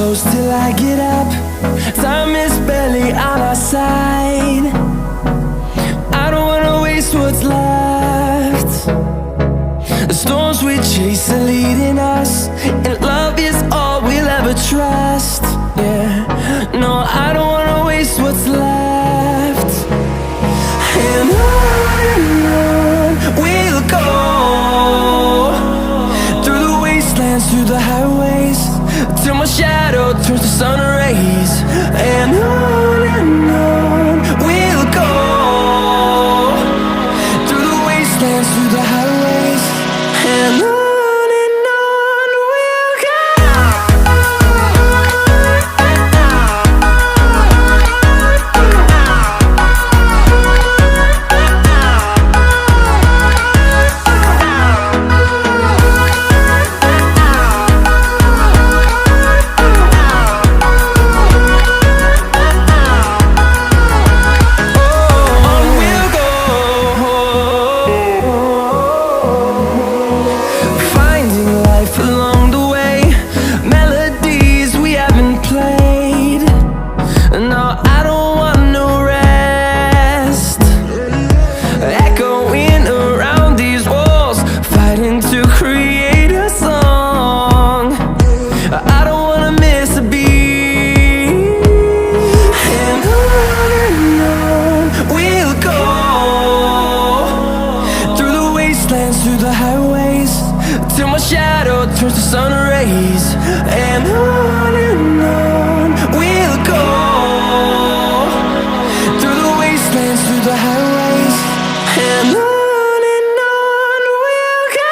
close till I get up. Time is barely on our side. I don't wanna waste what's left. The storms we chase are leading us, and love is all we'll ever trust. Yeah, no, I don't wanna waste what's left. And on we'll go, through the wastelands, through the highways, till my shadow turns to sun rays. And on we'll go, through the wastelands, through the highways, and on we'll go. Along the way, melodies we haven't played. No, I don't want no rest. Echoing around these walls, fighting to create a song. I don't wanna miss a beat. And on we'll go, through the wastelands, through the highways, till my shadow turns to sun rays. And on we'll go, through the wastelands, through the highways, and on we'll go.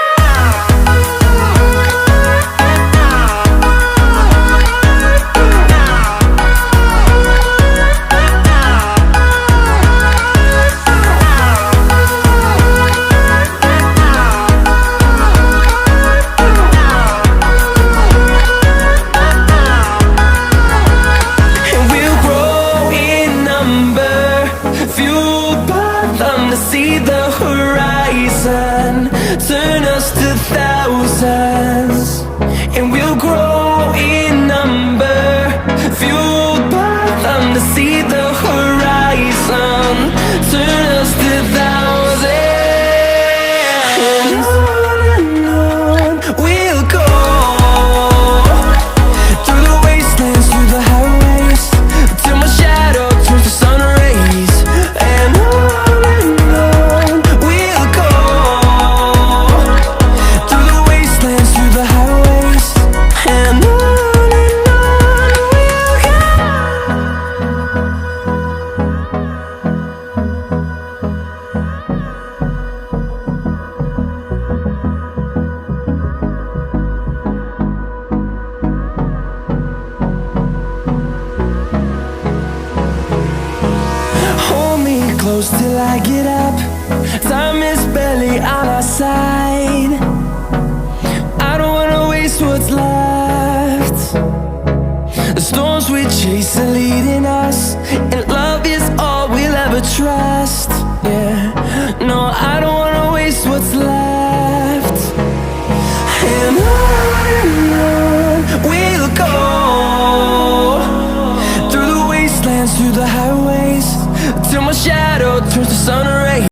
See the horizon turn us to thousands, and we'll grow in number, fueled by them. To see the horizon turn us to thousands, and on we'll go, through the wastelands, through the highways, till my shadow turns to sun rays. And close till I get up. Time is barely on our side. I don't wanna waste what's left. The storms we chase are leading us, and love is all we'll ever trust. Yeah, no, I don't wanna waste what's left. And on we'll go, through the wastelands, through the highways, till my shadow turns to sun rays.